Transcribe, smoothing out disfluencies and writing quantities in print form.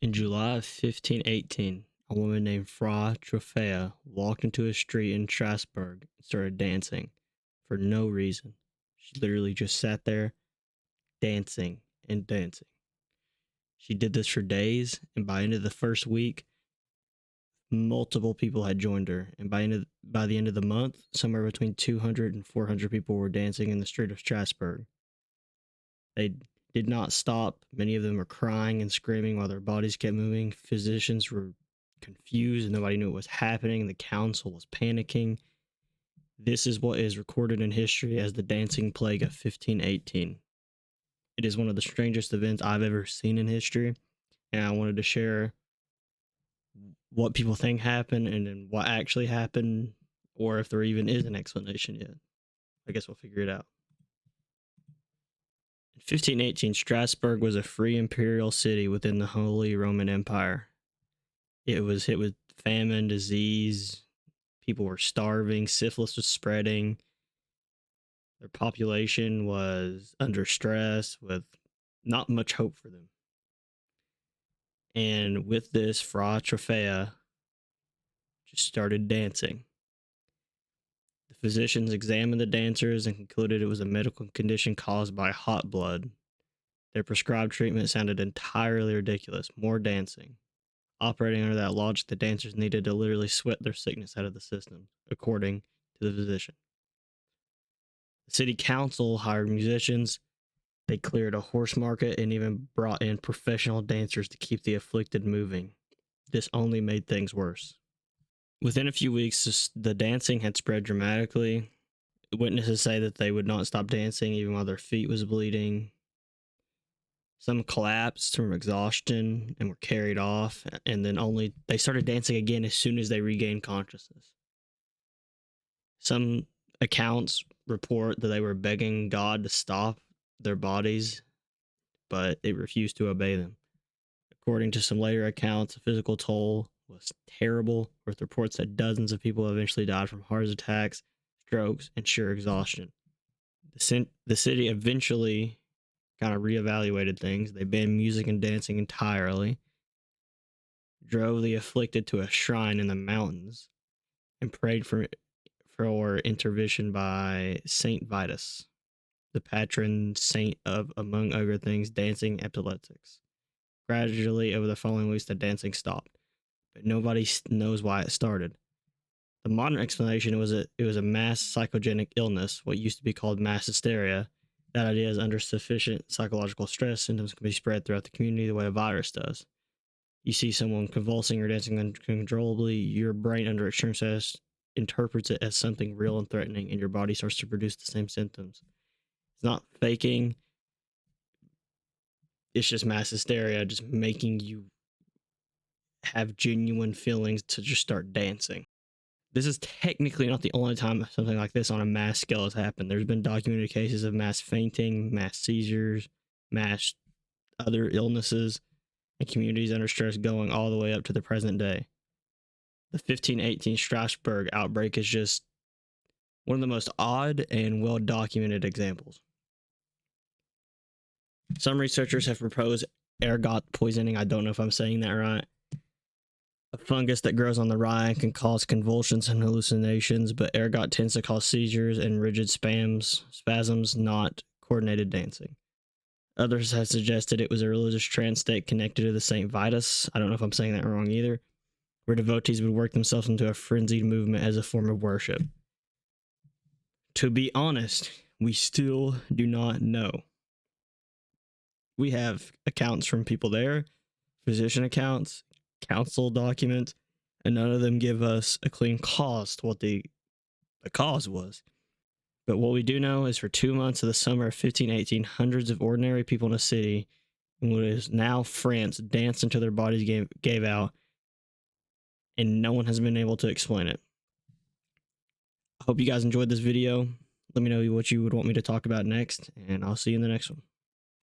In July of 1518, a woman named Fra Trofea walked into a street in Strasbourg and started dancing for no reason. She literally just sat there dancing and dancing. She did this for days, and by the end of the first week, multiple people had joined her. And by the end of the month, somewhere between 200 and 400 people were dancing in the street of Strasbourg. They did not stop. Many of them were crying and screaming while their bodies kept moving. Physicians were confused and nobody knew what was happening. The council was panicking. This is what is recorded in history as the Dancing Plague of 1518. It is one of the strangest events I've ever seen in history, and I wanted to share what people think happened and then what actually happened, or if there even is an explanation yet. I guess we'll figure it out. In 1518, Strasbourg was a free imperial city within the Holy Roman Empire. It was hit with famine, disease, people were starving, syphilis was spreading. Their population was under stress with not much hope for them. And with this, Fra Trofea just started dancing. The physicians examined the dancers and concluded it was a medical condition caused by hot blood. Their prescribed treatment sounded entirely ridiculous. More dancing. Operating under that logic, the dancers needed to literally sweat their sickness out of the system, according to the physician. The city council hired musicians. They cleared a horse market and even brought in professional dancers to keep the afflicted moving. This only made things worse. Within a few weeks, the dancing had spread dramatically. Witnesses say that they would not stop dancing even while their feet was bleeding. Some collapsed from exhaustion and were carried off, and then they started dancing again as soon as they regained consciousness. Some accounts report that they were begging God to stop their bodies, but it refused to obey them. According to some later accounts, the physical toll was terrible, with reports that dozens of people eventually died from heart attacks, strokes, and sheer exhaustion. The city eventually kind of reevaluated things. They banned music and dancing entirely, drove the afflicted to a shrine in the mountains, and prayed for intervention by Saint Vitus, the patron saint of, among other things, dancing epileptics. Gradually, over the following weeks, the dancing stopped, but nobody knows why it started. The modern explanation was that it was a mass psychogenic illness, what used to be called mass hysteria. That idea is under sufficient psychological stress, symptoms can be spread throughout the community the way a virus does. You see someone convulsing or dancing uncontrollably, your brain under extreme stress interprets it as something real and threatening, and your body starts to produce the same symptoms. It's not faking. It's just mass hysteria, just making you have genuine feelings to just start dancing. This is technically not the only time something like this on a mass scale has happened. There's been documented cases of mass fainting, mass seizures, mass other illnesses, and communities under stress going all the way up to the present day. The 1518 Strasbourg outbreak is just one of the most odd and well-documented examples. Some researchers have proposed ergot poisoning. I don't know if I'm saying that right. A fungus that grows on the rye and can cause convulsions and hallucinations, but ergot tends to cause seizures and rigid spasms, not coordinated dancing. Others have suggested it was a religious trance state connected to the Saint Vitus. I don't know if I'm saying that wrong either, where devotees would work themselves into a frenzied movement as a form of worship. To be honest, we still do not know. We have accounts from people there, physician accounts, council documents, and none of them give us a clean cause to what the cause was. But what we do know is for 2 months of the summer of 1518, hundreds of ordinary people in a city in what is now France danced until their bodies gave out, and no one has been able to explain it. I hope you guys enjoyed this video. Let me know what you would want me to talk about next, and I'll see you in the next one.